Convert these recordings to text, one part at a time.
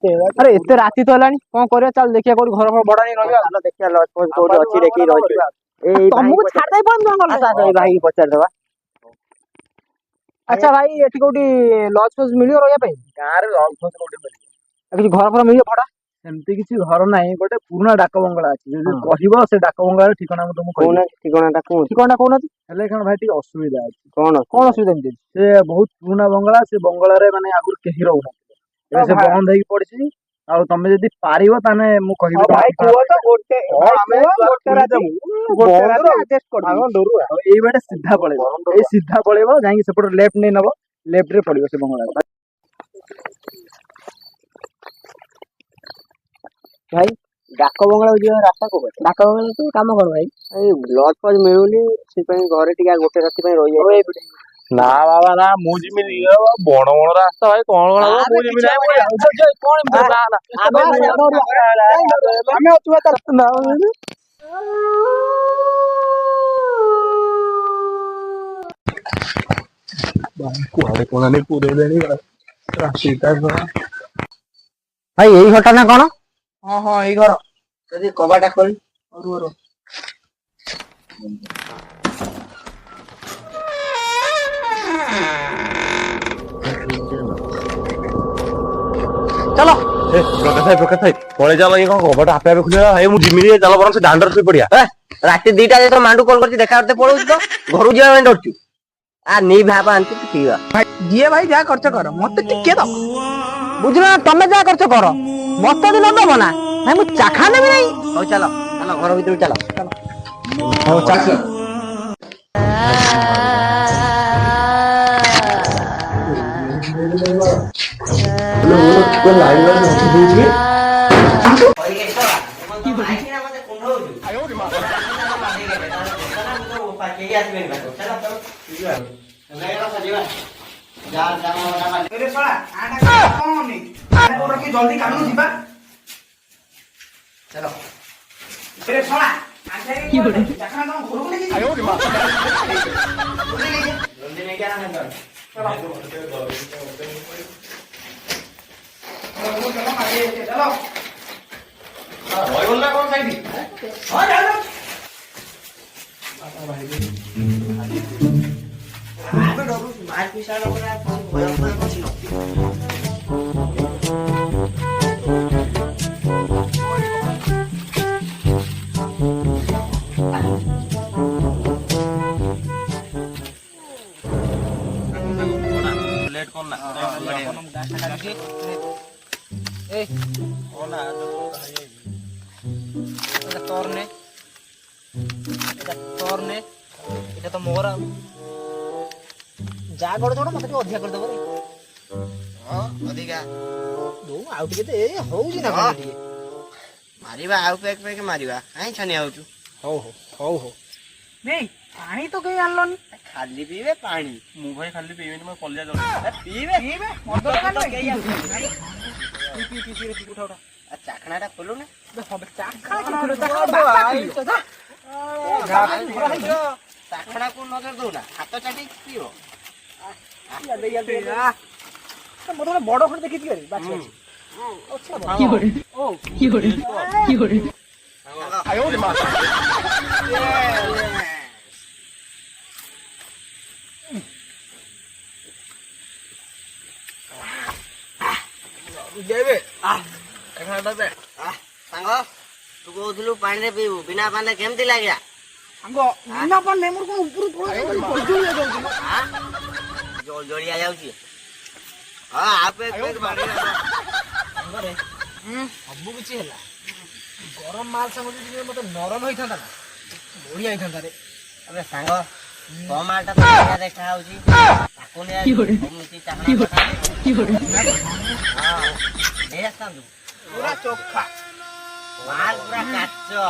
अरे एते राती तो हलानी कोन करिया चल देखिया कोई घर घर बड़ा नहीं रहबा चल देखिया लॉज पॉज कोड अछि देखि रहबा ए तुमको छाड़ दे पन जंगल अच्छा ए भाई पचार देबा अच्छा भाई एठी कोडी लॉज पॉज मिलियो रहया पे गां रे लॉज पॉज कोडी मिलियो अभी घर पर मिलियो भड़ा सेमती किसी घर नाही गोटे पूर्ण डाक बंगला अछि जे कहिबो से डाक बंगला ठिकाना म तुमको कोन ठिकाना कोन हेले कण भाई टी असुविधा अछि कोन असुविधा एमती से बहुत पूर्ण बंगला से बंगला रे माने आगुर केही रहउ ए से बंद हेई पड़छि आ तमे जदी पारिबो ताने मु कहिबो भाई को तो गोटे हमें गोटे एडजस्ट कर आगो डरू एई बाटे सीधा पळेबो एई सीधा पळेबो जाई सेपट लेफ्ट नै नबो लेफ्ट रे पड़िबो से बंगला भाई डाक बंगला जे रास्ता को डाक बंगला तो काम कर भाई ए लॉज पर मिलुनी से पई घरे टिका गोटे राती पई रहि जाय ना बाबा ना मु जिमि बण बण रास्ता भाई कोन कोन मु जिमि नाही कोन ना ना हमें अतुआ तर ना भाई कुआडे कोन ने पूरे देनी रास्ता भाई यही घटना कोन हां हां एई घर जदी कबाटा खोल और चलो प्रकाश भाई पळे चलो ये कोन कबाट आपे आपे खुले भाई मु जिमि रे चलो बरम से दांडर से पड़िया रात 2टा जे तो मांडू कॉल करछि देखा करते पळौ तो घरु जे में डरछु आ नी भाबा आंती पीवा भाई दिए भाई जा खर्च कर मते टिके दो बुझला तमे जा खर्च कर मते दिन दबो ना भाई मु चाखा नेबी नहीं हो चलो चलो घर भीतर चलो हो चल को लाइन में दूसरी ओई के तो आई ना मते कुंडो आयो रे मां पाके आसबेन बा चलो चलो नैरा सजीवा जा जा मामा अरे सोला आटा कोन नहीं आटा को रखी जल्दी कामनु दिबा चलो अरे सोला आटा की बोले देखना तुम घर को लेके आयो रे मां जल्दी नहीं क्या ना चलो चलो भाई बोलना कौन साइड हां जा लो मार पिसाड़ ओकरा भयंकर पछिलो लेट करना ए ओना तोरने এটা তো মোর যা গড় जोड़ মতে অধিয়া করে দেব রে हां अधिका দো আউ টিকে দে হউজি না কোন টিকে मारिबा आउ पेक मारिबा काई छनी आउचु हो नहीं पानी तो कहीं आनलो नी खाली पीबे पानी मु भाई खाली पेमेंट में कॉलेज जा पीबे मदर का नहीं पी उठा आ चाखनाटा खोलु ना হবে চাখা কি খুলে চাখা चाखना को नजर दो ना हाथ चाटी पियो মদর বড় করে দেখি দিই বাচ্চা আচ্ছা কি করে आयो रे मां देबे एखाटा दे सांग तू कहथलु पानी रे पीबू बिना पानी रे केमती लागिया सांगो बिना पानी नेमर को ऊपर पड़ जाऊ हां जोल जोड़िया जाउची हां आपे पेट मारी सांगो रे सब किछि हला गरम माल संग जे मते नरम होई थांदा ना बढ़िया होई थांदा रे अबे सांग टमाटा तो बढ़िया देखा होची ताको ने मिठी चाखना हां ए सांगू पूरा चोखा माल पूरा काचो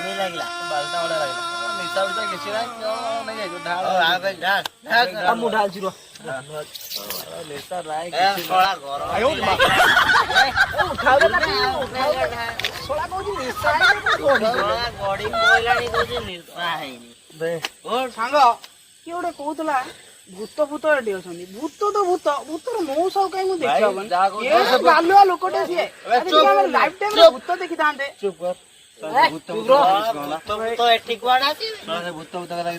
नहीं लागला बालटा वाला लागला निसा बिसा किछि ना क्यों नहीं जाय ढाल आबे ढाल अब मु ढाल छिरो लेसा राय ए सोला गरम आयो रे मां उठाओ ना सोला कोजी निसाई गड़ी कोइलानी दोजी निर्ता हैनी बे ओ सांग कि ओडे कहउतला ଭୂତ ଫୂତ ଏଠି ଅଛନ୍ତି। ଭୂତ ତ ଭୂତ, ଭୂତର ମଉସ କାଇଁ ମୁଁ ଦେଖି ହବନି। ଯାହା କହୁଛ ଏ ଗାଲୁଆ ଲୋକଟେ ସିଏ। ଆମେ ଲାଇଫ ଟାଇମରେ ଭୂତ ଦେଖିଥାନ୍ତେ। ଚୁପ କର। ଭୂତ ଏଠି କୁଆଡେ ଆସିବେ? ଭୂତ ଭୂତ କଥା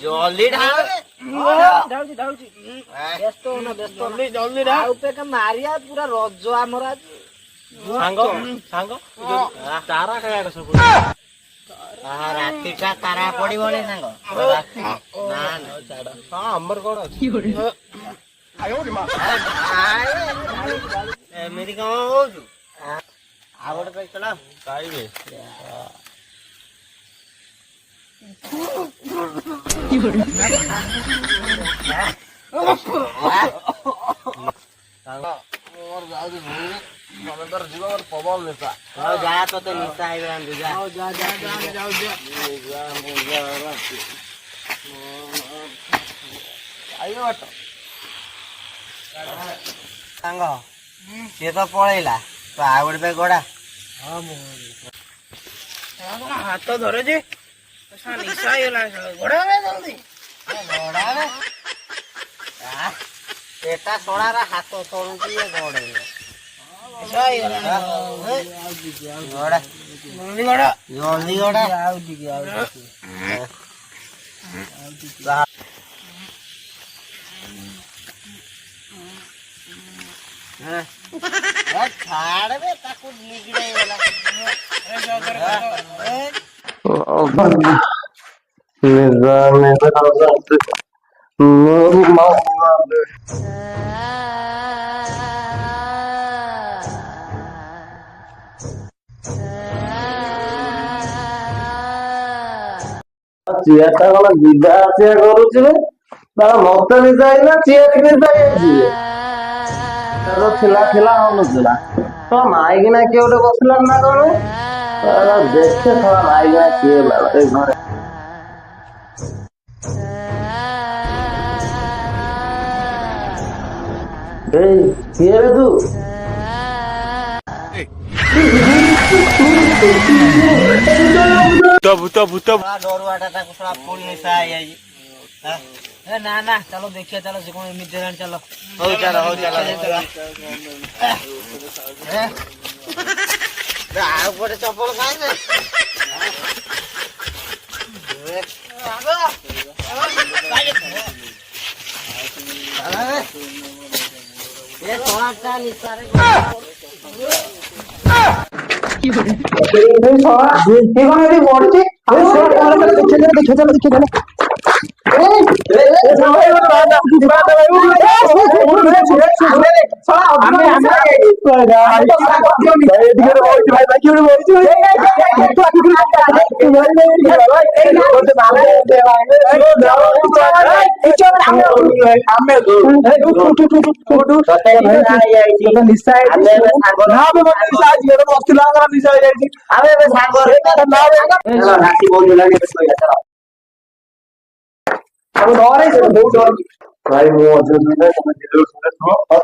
ଜଲ୍ଦି ଢାଳ ମାରିଆ ପୁରା ରଜ ଆମର ଆଜି। ସାଙ୍ଗ ତାରା ଖାଇବା ସବୁ ରାତିଟା ତାରା ପଡିବନି ସାଙ୍ଗ। ଆମର କଣ ଅଛି ଏମିତି କଣ ହଉଛୁ? ଆଉ ଗୋଟେ ପାଇଁ ଚଲା ପାଇବେ ପବନ ନେତା ଯା ତତେ ନିଶା ହେଇଗଲାଣି ଯା। ସାଙ୍ଗ ସିଏ ତ ପଳେଇଲା, ତ ଆଉ ଗୋଟେ ପାଇଁ ଗୋଡା ହାତ ଧରେ ଯେ ନିଶା ହେଇଗଲାଣି। ଘୋଡା ଜଲ୍ଦି ଏଟା ଶଳାର ହାତ ତଳୁକୁ ଇଏ ଗଡେଇବ। ଜଲ୍ଦି ଗଡା ଛାଡବେ ତାକୁ ନିଗିଡେଇଗଲା। ଚିଆଟା କଣ ଯିବା ଆସିବା କରୁଛି ମତେ ନିଶା ହେଇନା ଚିଆଟି ନିଶା ହେଇଯାଇଛି। ଥିଲା ହଉନଥିଲା ତ ମାଇକିନା କିଏ ଗୋଟେ ବସିଲାନି ନା କଣ ଦେଖେ ମାଇକିନା କିଏ ଘରେ କିଏ ରେ ତୁ ଭୂତ ଡରୁଆଟା ତାକୁ ଶଳା ଫୁଲ ନିଶା ହେଇଯାଇଛି। ନା ନା ଚାଲ ଦେଖିବା, ଚାଲ ସେ କଣ ଏମିତି ହେଲାଣି। ଚାଲ ହଉ ଚାଲ ଆଉ ଗୋଟେ ଚପଲ ଖାଇବେ। ନିଶାରେ ଭାଇ ମୁଁ ଅତି ମତେ ଟିକେ ଛାଡ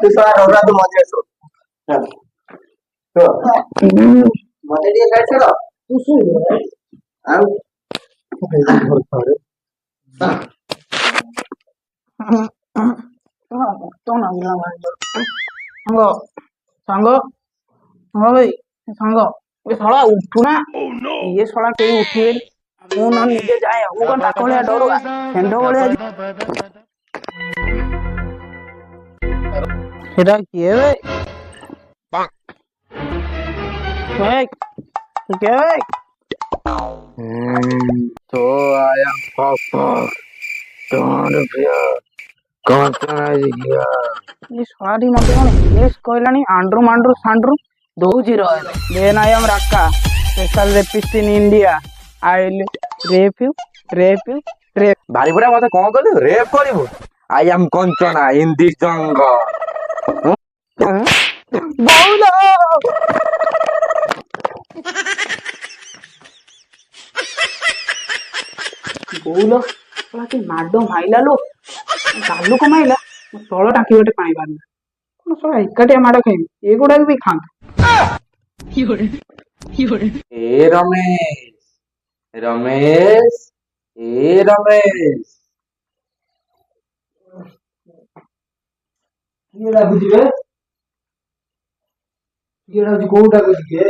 ଆଉ ସାଙ୍ଗ ଭାଇ ସାଙ୍ଗ ଏ ଶଳା ଉଠୁନା। ଇଏ ଶଳା କେହି ଉଠିବେନି। ମୁଁ ନ ନିଜେ ଯାଏ। ମୁଁ କଣ ତାଙ୍କ ଭଳିଆ ଡରୁଆ ଷେଣ୍ଢ ଭଳିଆ। ସେଟା କିଏ ବେ? So I am Papa. Don't fear. ये शଳାଟି ମତେ କଣ ଇଂଲିଶ କହିଲାଣି। ଆଣ୍ଡ୍ରୁ ମାଣ୍ଡ୍ରୁ ସାଣ୍ଡ୍ରୁ ଦଉଛି ରହ। Then I am Raka, special rapist in India. I will rape you. ଭାରି ପଡା ମତେ କଣ କହିଲୁ ରେପ୍ କରିବୁ? I am Kanchana in this jungle. ବଉଳ ମାଡ ମାଇଲା ଲୋ। ଗାଲୁ କମାଇଲା। ତଳ ଟାଙ୍କି ଗୋଟେ ପାଣି ବାହାରିଲା। କଣ ଶଳା ଏକାଟିଆ ମାଡ ଖାଇବି? ଏଗୁଡାକ ବି ଖାଆନ୍ତୁ। ଏ ରମେଶ ରମେଶ ଏ ରମେଶ କିଏ ଡାକୁଛି ବେ? କିଏ ଡାକୁଛି? କୋଉ ଡାକୁଛି କିଏ?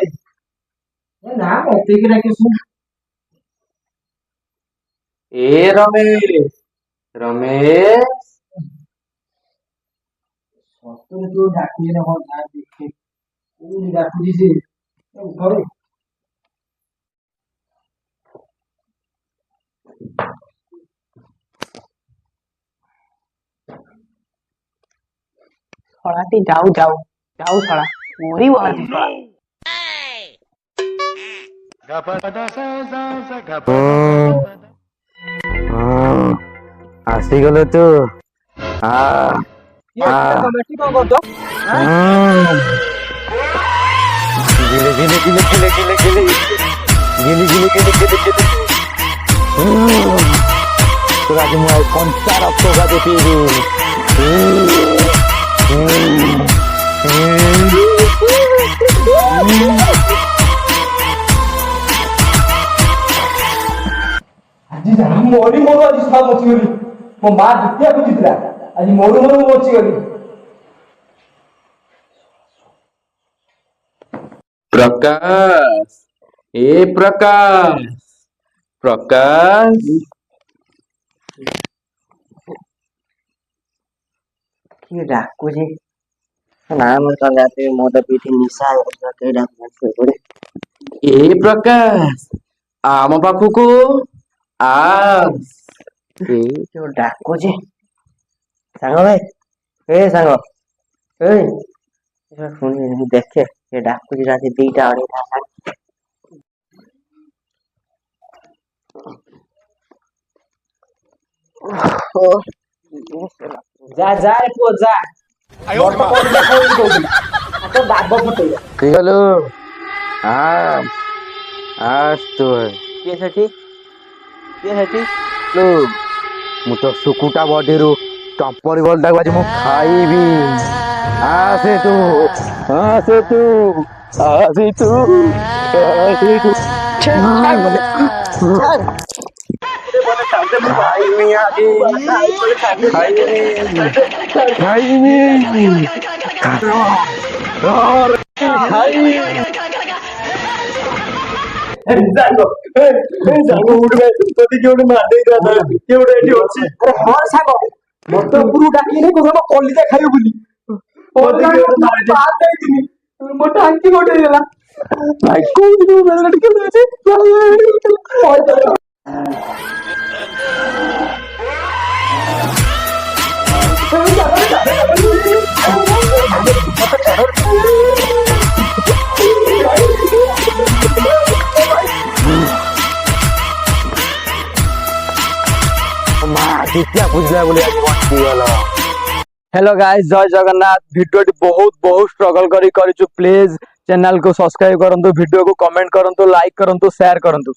ନା ମତେ କିଏ ଡାକେ ଶୁଣ। ଏ ରମେଶ ରମେଶ ସତରେ ତୁ ଡାକୁଛି ନା କଣ? ନା ଦେଖେ କୋଉଠି ଡାକୁଛି ସେ ଘରେ। ଶଳାଟି ଯାଉ ଯାଉ ଯାଉ ଶଳା ମରିବ ଆଜି ଶଳା। ଆସିଗଲେ ତୁ ତମେ କଣ କରୁଛ? ଗିଲି ଗିଲି ଗିଲି ଗିଲି ଗିଲି ଗିଲି ଗିଲି ଗିଲି ଗିଲି ଗିଲି ଗିଲି তোর আজ মই কঞ্চা রক্ত গাছে ଆଜି ମରି ମୋର ଆଜି ସା ବଞ୍ଚିଗଲି। ମୋ ମା ଜିତିବାକୁ ଜିତିଲା, ଆଜି ମରୁ ମରୁ ବଞ୍ଚିଗଲି। ପ୍ରକାଶ ଏ ପ୍ରକାଶ ପ୍ରକାଶ କିଏ ଡାକୁଛି? ନା ମୁଁ ତ ରାତି ମଦ ପିଇଠି ନିଶା କେହି ଡାକୁଛି। ଏ ପ୍ରକାଶ ଆମ ପାଖକୁ ଯୋଉ ଡାକୁଛି ସାଙ୍ଗ ଭାଇ, ଏ ସାଙ୍ଗ ଶୁଣି ଦେଖେ ସେ ଡାକୁଛି ରାତି 2ଟା 2:30 ଯା ଯା ଏ ପୁଅ ଯା। ବାବ ଫଟେଇବ। ঠিক হলো আস তো କିଏ ସେଠି? ମୁଁ ତ ଶୁକୁଟା ବଡିରୁ ଟମ୍ପରି ବଲଟାକୁ ଆଜି ମୁଁ ଖାଇବି। ଆସେ ତୁ ଆସେ ତୁ ଆସେ ତୁ ଆସେ ତୁ ଖାଇବି ଆଜି ଖାଇବି ମତେ ଉପରୁ ଡାକିଲେ କହୁଛ କଲିଜା ଖାଇବ ବୋଲି। ମୋ ଟାଙ୍କି ଗୋଟେ ହେଇଗଲା। हेलो गाइस, जय जगन्नाथ। वीडियो बहुत बहुत स्ट्रगल करी प्लीज चैनल को सब्सक्राइब करंतु, वीडियो को कमेंट करंतु, लाइक करंतु, शेयर करंतु।